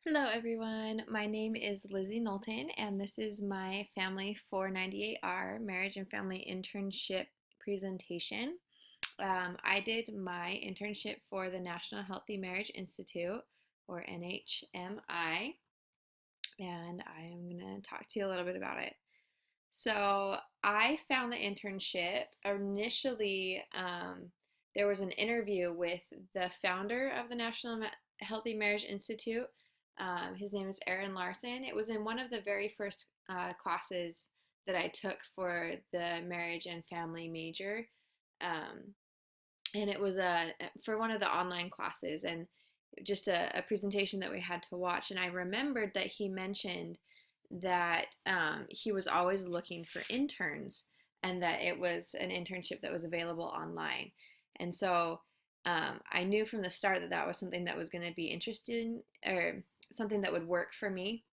Hello everyone, my name is Lizzie Knowlton and this is my Family 498R Marriage and Family Internship presentation. I did my internship for the National Healthy Marriage Institute, or NHMI, and I am going to talk to you a little bit about it. So I found the internship initially. There was an interview with the founder of the National Healthy Marriage Institute. His name is Aaron Larson. It was in one of the very first classes that I took for the marriage and family major. Um, and it was for one of the online classes and just a presentation that we had to watch. And I remembered that he mentioned that he was always looking for interns and that it was an internship that was available online. And so I knew from the start that that was something that was going to be interesting or something that would work for me.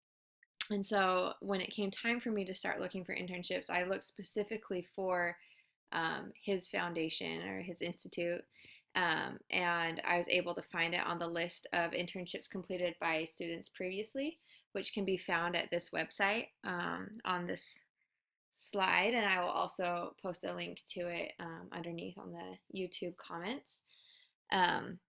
And so when it came time for me to start looking for internships, I looked specifically for his foundation or his institute. And I was able to find it on the list of internships completed by students previously, which can be found at this website on this slide. And I will also post a link to it underneath on the YouTube comments. Um,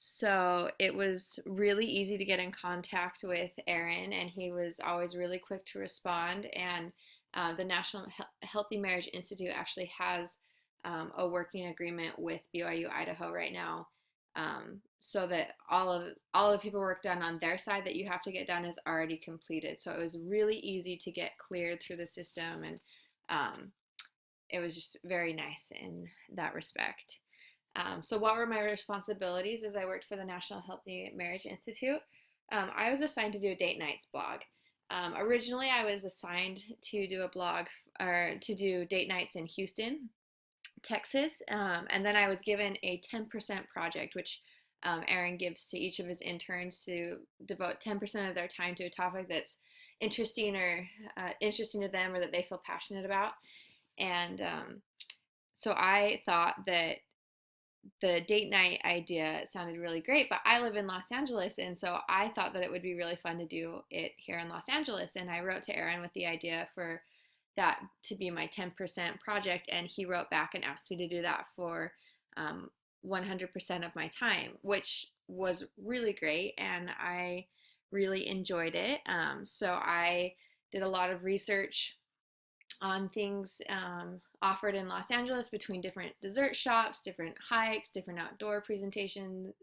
so it was really easy to get in contact with Aaron, and he was always really quick to respond. And the National Healthy Marriage Institute actually has a working agreement with BYU Idaho right now, so that all the paperwork done on their side that you have to get done is already completed. So it was really easy to get cleared through the system, and um, it was just very nice in that respect. So what were my responsibilities as I worked for the National Healthy Marriage Institute? I was assigned to do a date nights blog. Originally, I was assigned to do a blog or to do date nights in Houston, Texas, and then I was given a 10% project, which Aaron gives to each of his interns to devote 10% of their time to a topic that's interesting or interesting to them or that they feel passionate about. And so I thought that the date night idea sounded really great, but I live in Los Angeles, and so I thought that it would be really fun to do it here in Los Angeles. And I wrote to Aaron with the idea for that to be my 10% project, and he wrote back and asked me to do that for 100% of my time, which was really great, and I really enjoyed it. So I did a lot of research on things offered in Los Angeles between different dessert shops, different hikes, different outdoor presentations,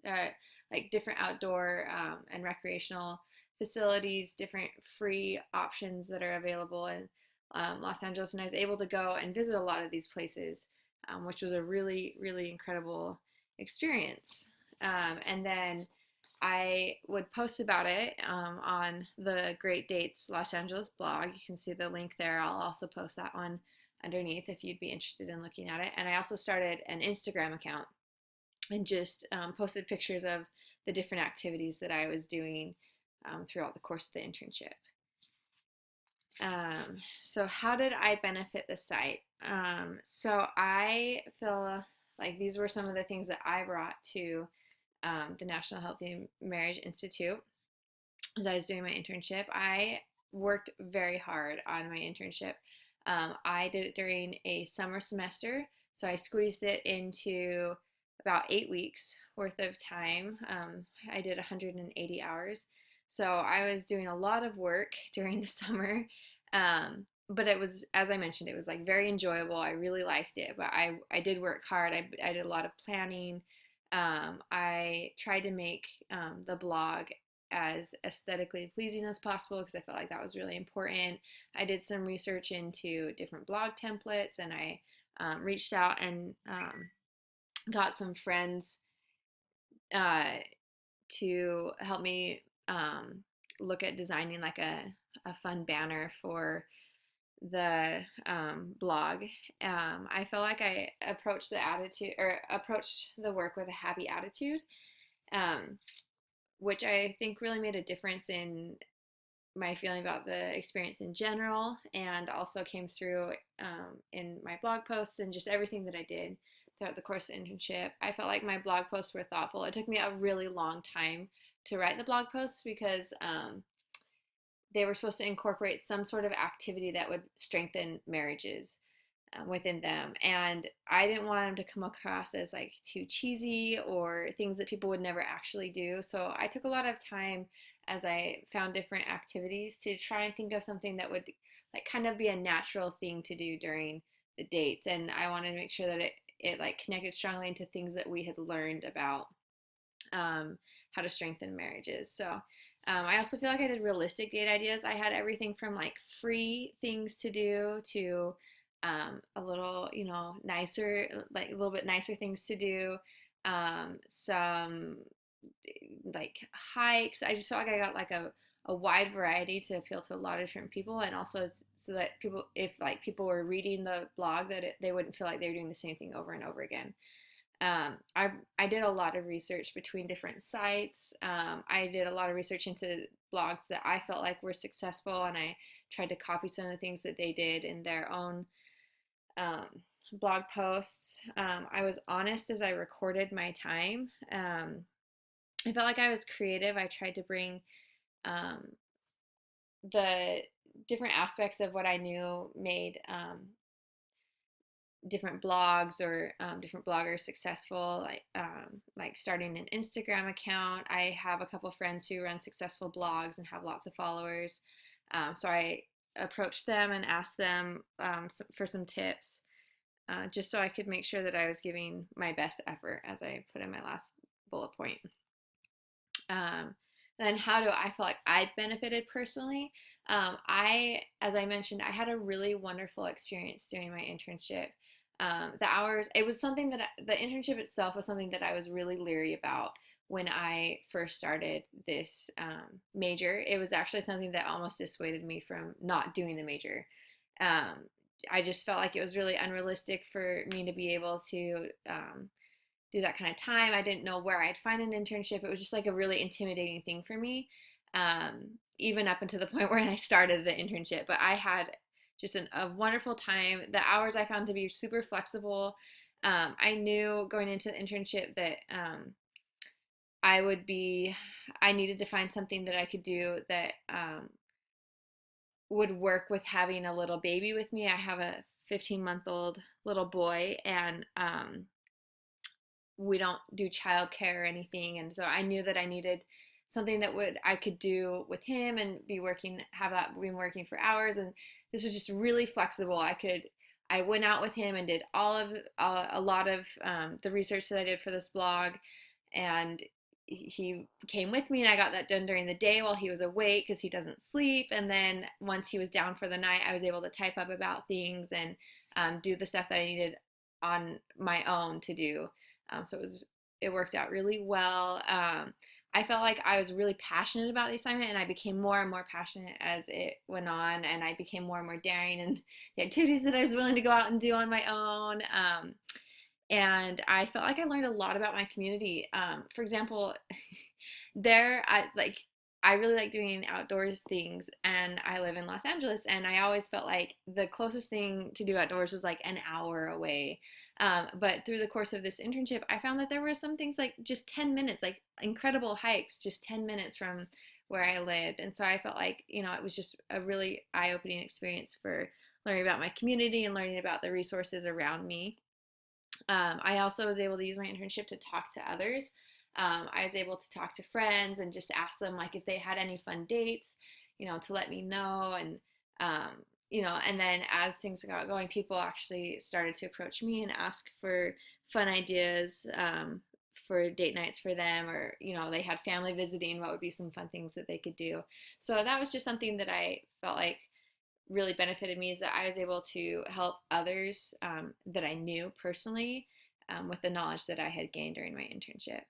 like different outdoor and recreational facilities, different free options that are available in Los Angeles. And I was able to go and visit a lot of these places, which was a really, really incredible experience. And then I would post about it on the Great Dates Los Angeles blog. You can see the link there. I'll also post that one underneath if you'd be interested in looking at it. And I also started an Instagram account and just posted pictures of the different activities that I was doing throughout the course of the internship. So how did I benefit the site? So I feel like these were some of the things that I brought to the National Healthy Marriage Institute as I was doing my internship. I worked very hard on my internship. I did it during a summer semester, so I squeezed it into about 8 weeks worth of time. I did 180 hours. So I was doing a lot of work during the summer. But it was, as I mentioned, it was like very enjoyable. I really liked it, but I did work hard. I did a lot of planning. I tried to make the blog as aesthetically pleasing as possible because I felt like that was really important. I did some research into different blog templates, and I reached out and got some friends to help me look at designing like a fun banner for the blog. I felt like I approached the work with a happy attitude, um, which I think really made a difference in my feeling about the experience in general, and also came through in my blog posts and just everything that I did throughout the course of the internship. I felt like my blog posts were thoughtful. It took me a really long time to write the blog posts because they were supposed to incorporate some sort of activity that would strengthen marriages within them. And I didn't want them to come across as like too cheesy or things that people would never actually do. So I took a lot of time as I found different activities to try and think of something that would like kind of be a natural thing to do during the dates. And I wanted to make sure that it like connected strongly into things that we had learned about how to strengthen marriages. So I also feel like I did realistic date ideas. I had everything from like free things to do to a little, nicer, like a little bit nicer things to do. Some like hikes. I just felt like I got like a wide variety to appeal to a lot of different people, and also so that people, if like people were reading the blog, that they wouldn't feel like they were doing the same thing over and over again. I did a lot of research between different sites. I did a lot of research into blogs that I felt like were successful, and I tried to copy some of the things that they did in their own um, blog posts. I was honest as I recorded my time. I felt like I was creative. I tried to bring um, the different aspects of what I knew made different blogs or different bloggers successful, like starting an Instagram account. I have a couple friends who run successful blogs and have lots of followers. So I approached them and asked them for some tips, just so I could make sure that I was giving my best effort, as I put in my last bullet point. Then how do I feel like I benefited personally? As I mentioned, I had a really wonderful experience doing my internship. The hours, it was something that the internship itself was something that I was really leery about when I first started this major. It was actually something that almost dissuaded me from not doing the major. Um, I just felt like it was really unrealistic for me to be able to do that kind of time. I didn't know where I'd find an internship. It was just like a really intimidating thing for me, even up until the point where I started the internship. But I had just a wonderful time. The hours I found to be super flexible. I knew going into the internship that I needed to find something that I could do that would work with having a little baby with me. I have a 15-month-old little boy, and we don't do childcare or anything, and so I knew that I needed something that I could do with him and have that been working for hours. And this was just really flexible. I went out with him and did a lot of the research that I did for this blog, and he came with me, and I got that done during the day while he was awake because he doesn't sleep. And then once he was down for the night, I was able to type up about things and do the stuff that I needed on my own to do. So it worked out really well. I felt like I was really passionate about the assignment, and I became more and more passionate as it went on, and I became more and more daring in the activities that I was willing to go out and do on my own. And I felt like I learned a lot about my community. For example, I really like doing outdoors things, and I live in Los Angeles, and I always felt like the closest thing to do outdoors was like an hour away. But through the course of this internship, I found that there were some things like just 10 minutes, like incredible hikes, just 10 minutes from where I lived. And so I felt like, it was just a really eye-opening experience for learning about my community and learning about the resources around me. I also was able to use my internship to talk to others. I was able to talk to friends and just ask them like if they had any fun dates, to let me know. And and then as things got going, people actually started to approach me and ask for fun ideas for date nights for them, or they had family visiting. What would be some fun things that they could do? So that was just something that I felt like really benefited me, is that I was able to help others that I knew personally with the knowledge that I had gained during my internship.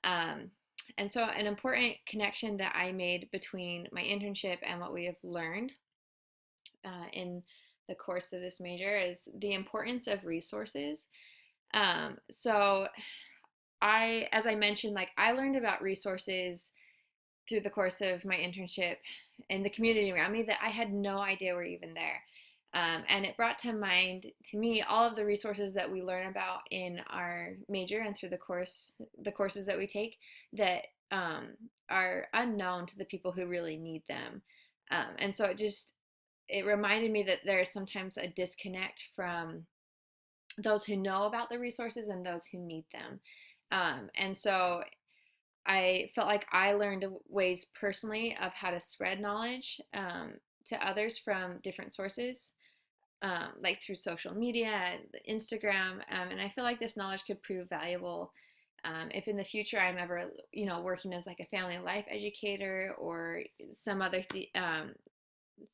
And so an important connection that I made between my internship and what we have learned in the course of this major is the importance of resources. So as I mentioned, like I learned about resources through the course of my internship and the community around me that I had no idea were even there. And it brought to mind to me all of the resources that we learn about in our major and through the courses that we take that um, are unknown to the people who really need them. And so it reminded me that there's sometimes a disconnect from those who know about the resources and those who need them. And so I felt like I learned ways personally of how to spread knowledge to others from different sources, like through social media, Instagram, and I feel like this knowledge could prove valuable if in the future I'm ever, working as like a family life educator or some other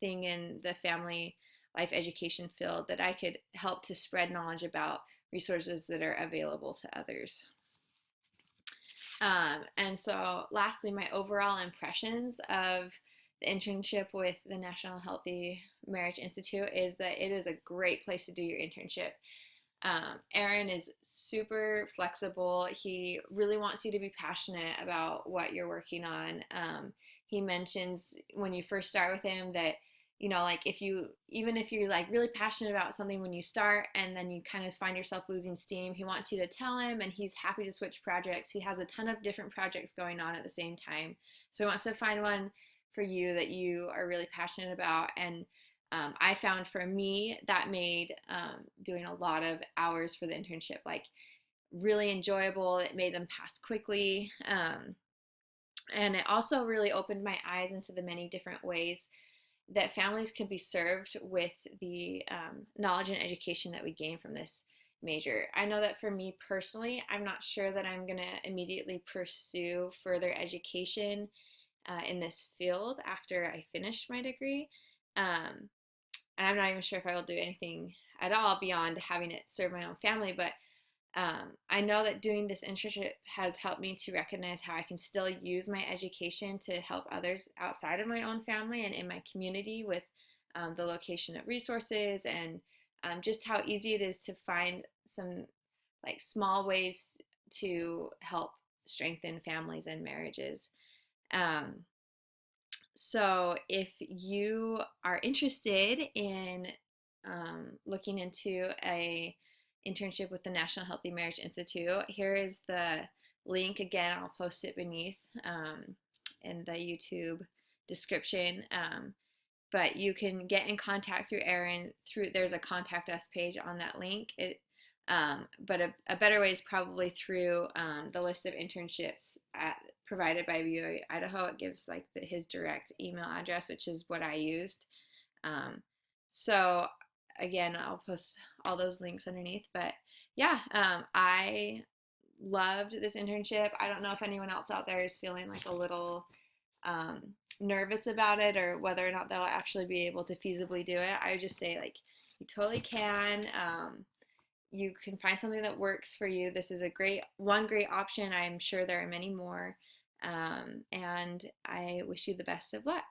thing in the family life education field, that I could help to spread knowledge about resources that are available to others. And so, lastly, my overall impressions of the internship with the National Healthy Marriage Institute is that it is a great place to do your internship. Aaron is super flexible. He really wants you to be passionate about what you're working on. He mentions when you first start with him that, like even if you're like really passionate about something when you start and then you kind of find yourself losing steam, he wants you to tell him, and he's happy to switch projects. He has a ton of different projects going on at the same time. So he wants to find one for you that you are really passionate about. And I found for me that made doing a lot of hours for the internship like really enjoyable. It made them pass quickly. And it also really opened my eyes into the many different ways that families can be served with the knowledge and education that we gain from this major. I know that for me personally, I'm not sure that I'm going to immediately pursue further education in this field after I finish my degree. Um, and I'm not even sure if I will do anything at all beyond having it serve my own family. But I know that doing this internship has helped me to recognize how I can still use my education to help others outside of my own family and in my community with the location of resources, and just how easy it is to find some like small ways to help strengthen families and marriages. Um, so, if you are interested in looking into a internship with the National Healthy Marriage Institute, here is the link. Again, I'll post it beneath in the YouTube description. But you can get in contact through Erin through there's a contact us page on that link. But a better way is probably through the list of internships provided by BYU Idaho. It gives like his direct email address, which is what I used. So again, I'll post all those links underneath. But yeah, I loved this internship. I don't know if anyone else out there is feeling like a little um, nervous about it, or whether or not they'll actually be able to feasibly do it. I would just say like you totally can. You can find something that works for you. This is one great option. I'm sure there are many more. And I wish you the best of luck.